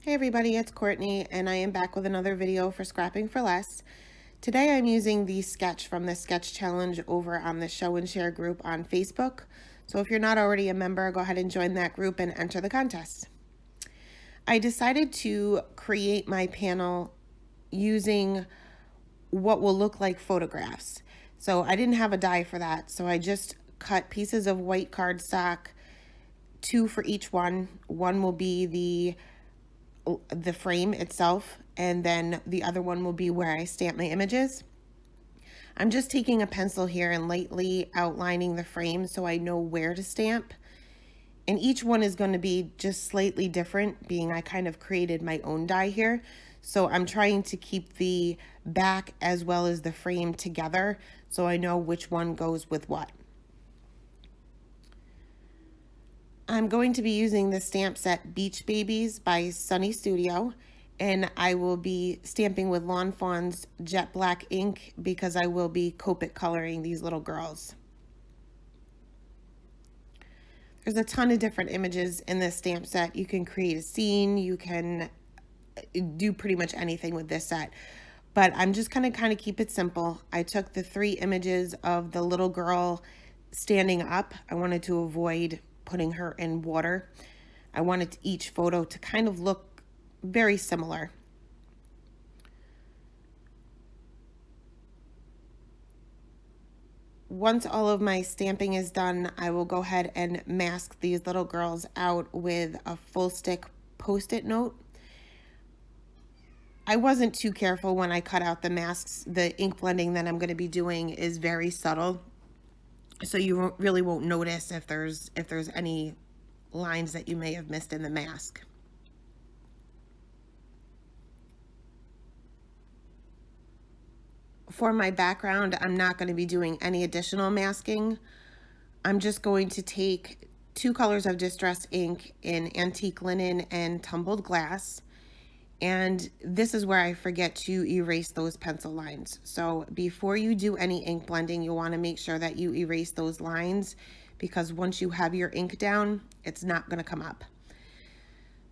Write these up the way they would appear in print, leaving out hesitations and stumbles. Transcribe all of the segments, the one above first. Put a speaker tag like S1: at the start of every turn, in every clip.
S1: Hey everybody, it's Courtney and I am back with another video for Scrapping for Less. Today I'm using the sketch from the sketch challenge over on the show and share group on Facebook. So if you're not already a member, go ahead and join that group and enter the contest. I decided to create my panel using what will look like photographs. So I didn't have a die for that, so I just cut pieces of white cardstock, 2 for each one. One will be the frame itself, and then the other one will be where I stamp my images. I'm just taking a pencil here and lightly outlining the frame so I know where to stamp. And each one is going to be just slightly different, being I kind of created my own die here. So I'm trying to keep the back as well as the frame together so I know which one goes with what. I'm going to be using the stamp set Beach Babies by Sunny Studio, and I will be stamping with Lawn Fawn's jet black ink because I will be Copic coloring these little girls. There's a ton of different images in this stamp set. You can create a scene, you can do pretty much anything with this set. But I'm just gonna kind of keep it simple. I took the 3 images of the little girl standing up. I wanted to avoid putting her in water. I wanted each photo to kind of look very similar. Once all of my stamping is done, I will go ahead and mask these little girls out with a full stick Post-it note. I wasn't too careful when I cut out the masks. The ink blending that I'm going to be doing is very subtle, so you really won't notice if there's any lines that you may have missed in the mask. For my background, I'm not going to be doing any additional masking. I'm just going to take 2 colors of distress ink in Antique Linen and Tumbled Glass. And this is where I forget to erase those pencil lines. So before you do any ink blending, you'll want to make sure that you erase those lines, because once you have your ink down, it's not going to come up.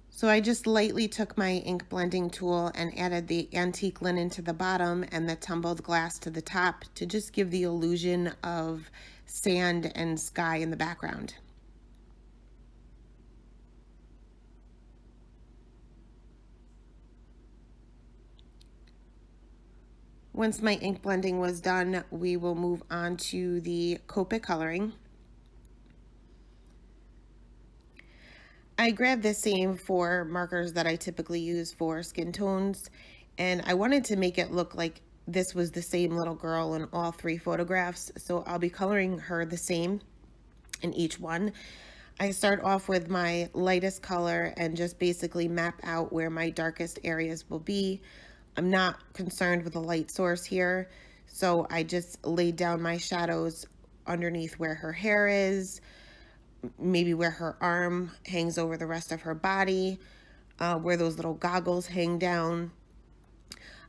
S1: So I just lightly took my ink blending tool and added the Antique Linen to the bottom and the Tumbled Glass to the top to just give the illusion of sand and sky in the background. Once my ink blending was done, we will move on to the Copic coloring. I grabbed the same 4 markers that I typically use for skin tones, and I wanted to make it look like this was the same little girl in all 3 photographs, so I'll be coloring her the same in each one. I start off with my lightest color and just basically map out where my darkest areas will be. I'm not concerned with the light source here, so I just laid down my shadows underneath where her hair is, maybe where her arm hangs over the rest of her body, where those little goggles hang down.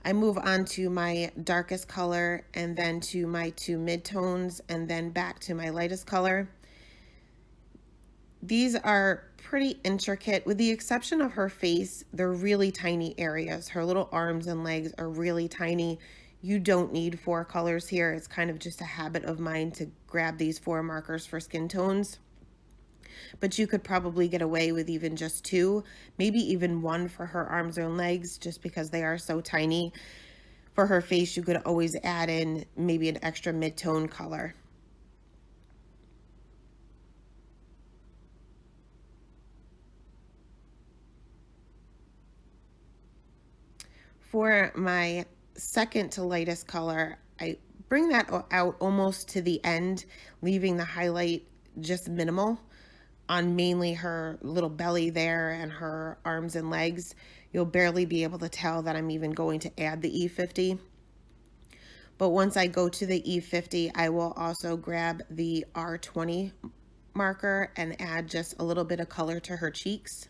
S1: I move on to my darkest color and then to my 2 midtones and then back to my lightest color. These are pretty intricate, with the exception of her face. They're really tiny areas. Her little arms and legs are really tiny. You don't need 4 colors here. It's kind of just a habit of mine to grab these 4 markers for skin tones. But you could probably get away with even just 2, maybe even 1 for her arms and legs, just because they are so tiny. For her face, you could always add in maybe an extra mid-tone color. For my second to lightest color, I bring that out almost to the end, leaving the highlight just minimal on mainly her little belly there and her arms and legs. You'll barely be able to tell that I'm even going to add the E50. But once I go to the E50, I will also grab the R20 marker and add just a little bit of color to her cheeks.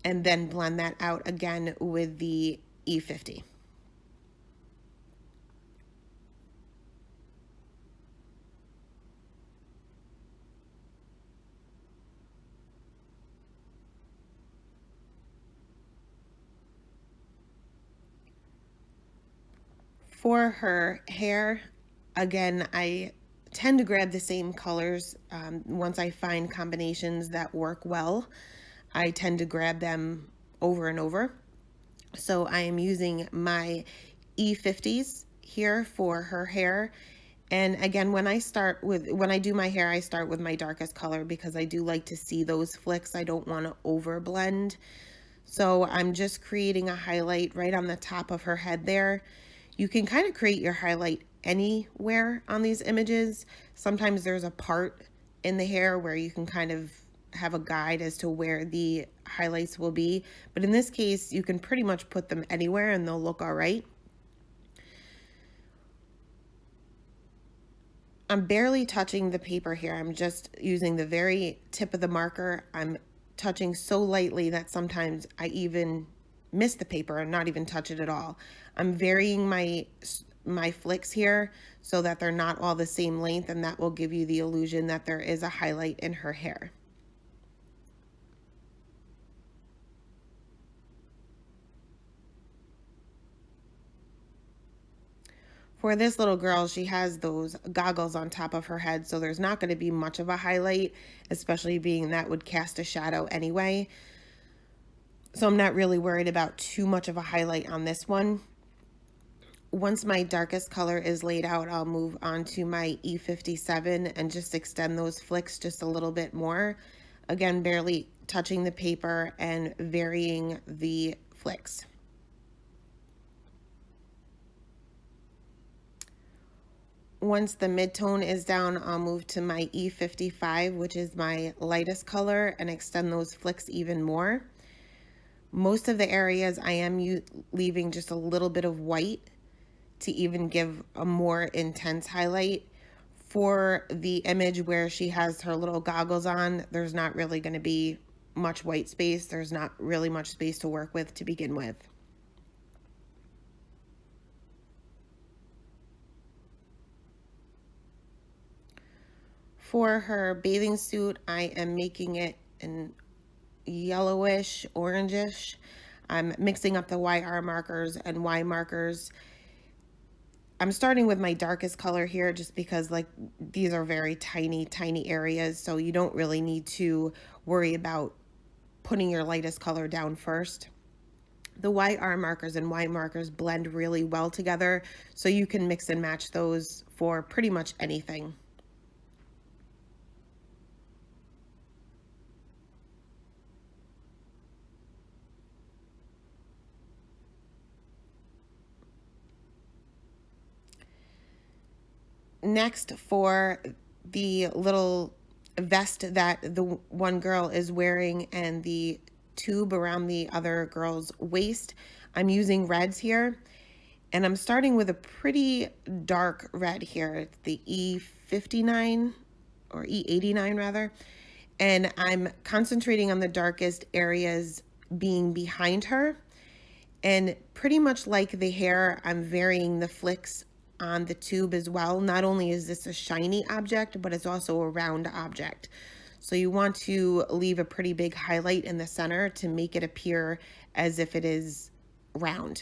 S1: And then blend that out again with the E50. For her hair, again, I tend to grab the same colors. Once I find combinations that work well, I tend to grab them over and over. So I am using my E50s here for her hair. And again, when I do my hair, I start with my darkest color because I do like to see those flicks. I don't want to over blend. So I'm just creating a highlight right on the top of her head there. You can kind of create your highlight anywhere on these images. Sometimes there's a part in the hair where you can kind of have a guide as to where the highlights will be. But in this case, you can pretty much put them anywhere and they'll look all right. I'm barely touching the paper here. I'm just using the very tip of the marker. I'm touching so lightly that sometimes I even miss the paper and not even touch it at all. I'm varying my flicks here so that they're not all the same length, and that will give you the illusion that there is a highlight in her hair. For this little girl, she has those goggles on top of her head, so there's not going to be much of a highlight, especially being that would cast a shadow anyway. So I'm not really worried about too much of a highlight on this one. Once my darkest color is laid out, I'll move on to my E57 and just extend those flicks just a little bit more. Again, barely touching the paper and varying the flicks. Once the mid-tone is down, I'll move to my E55, which is my lightest color, and extend those flicks even more. Most of the areas I am leaving just a little bit of white to even give a more intense highlight. For the image where she has her little goggles on, there's not really going to be much white space. There's not really much space to work with to begin with. For her bathing suit, I am making it in yellowish, orangish. I'm mixing up the YR markers and Y markers. I'm starting with my darkest color here just because like these are very tiny areas, so you don't really need to worry about putting your lightest color down first. The YR markers and Y markers blend really well together, so you can mix and match those for pretty much anything. Next, for the little vest that the one girl is wearing and the tube around the other girl's waist, I'm using reds here. And I'm starting with a pretty dark red here. It's the E59 or E89 rather. And I'm concentrating on the darkest areas being behind her. And pretty much like the hair, I'm varying the flicks on the tube as well. Not only is this a shiny object, but it's also a round object. So you want to leave a pretty big highlight in the center to make it appear as if it is round.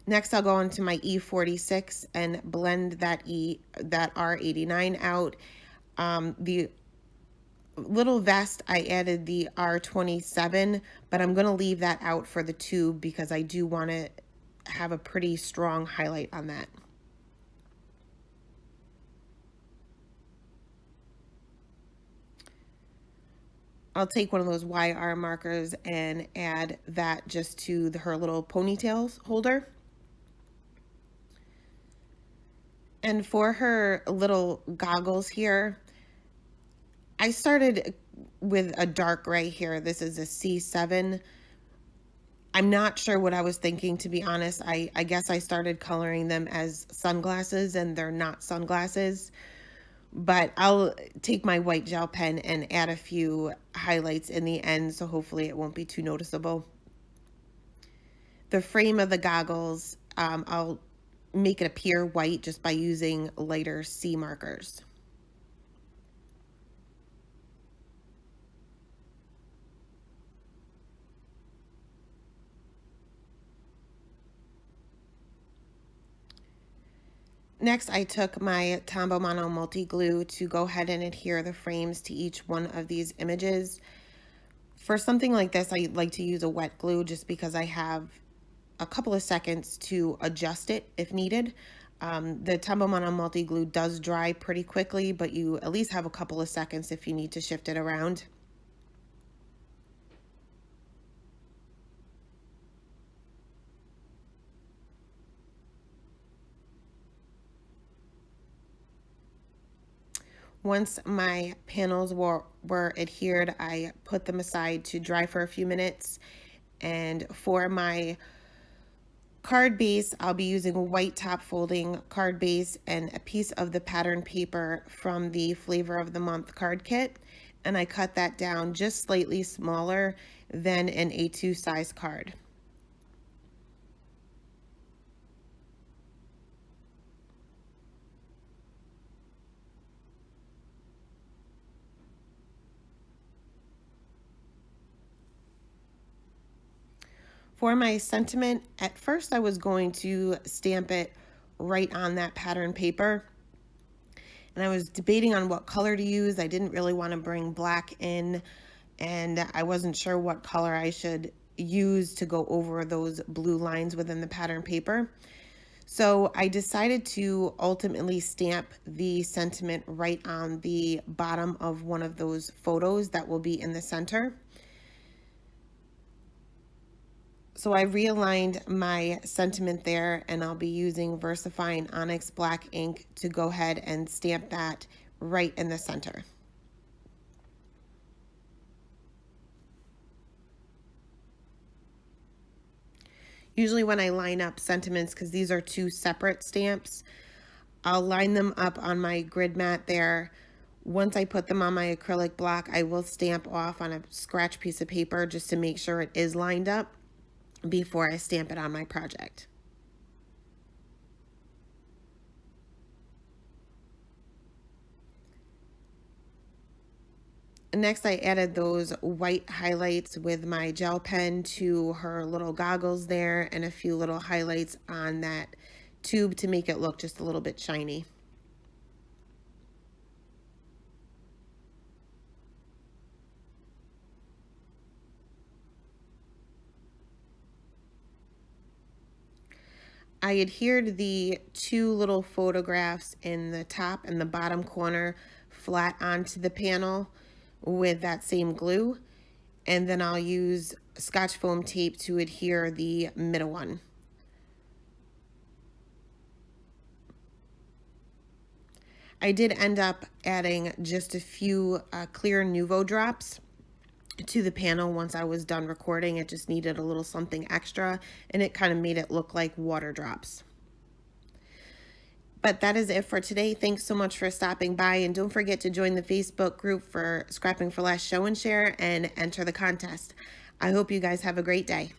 S1: Next, I'll go into my E46 and blend that R89 out. The little vest, I added the R27, but I'm going to leave that out for the tube because I do want to have a pretty strong highlight on that. I'll take one of those YR markers and add that just to her little ponytail holder. And for her little goggles here, I started with a dark gray here. This is a C7. I'm not sure what I was thinking, to be honest. I guess I started coloring them as sunglasses and they're not sunglasses. But I'll take my white gel pen and add a few highlights in the end, so hopefully it won't be too noticeable. The frame of the goggles, I'll make it appear white just by using lighter C markers. Next, I took my Tombow Mono Multi Glue to go ahead and adhere the frames to each one of these images. For something like this, I like to use a wet glue just because I have a couple of seconds to adjust it if needed. The Tombow Mono Multi Glue does dry pretty quickly, but you at least have a couple of seconds if you need to shift it around. Once my panels were adhered, I put them aside to dry for a few minutes. And for my card base, I'll be using a white top folding card base and a piece of the pattern paper from the Flavor of the Month card kit. And I cut that down just slightly smaller than an A2 size card. For my sentiment, at first I was going to stamp it right on that pattern paper, and I was debating on what color to use. I didn't really want to bring black in, and I wasn't sure what color I should use to go over those blue lines within the pattern paper. So I decided to ultimately stamp the sentiment right on the bottom of one of those photos that will be in the center. So I realigned my sentiment there, and I'll be using VersaFine Onyx Black ink to go ahead and stamp that right in the center. Usually when I line up sentiments, because these are two separate stamps, I'll line them up on my grid mat there. Once I put them on my acrylic block, I will stamp off on a scratch piece of paper just to make sure it is lined up before I stamp it on my project. Next, I added those white highlights with my gel pen to her little goggles there, and a few little highlights on that tube to make it look just a little bit shiny. I adhered the two little photographs in the top and the bottom corner flat onto the panel with that same glue, and then I'll use Scotch foam tape to adhere the middle one. I did end up adding just a few clear Nuvo drops to the panel once I was done recording. It just needed a little something extra, and it kind of made it look like water drops. But that is it for today. Thanks so much for stopping by, and don't forget to join the Facebook group for Scrapping for Less Show and Share and enter the contest. I hope you guys have a great day.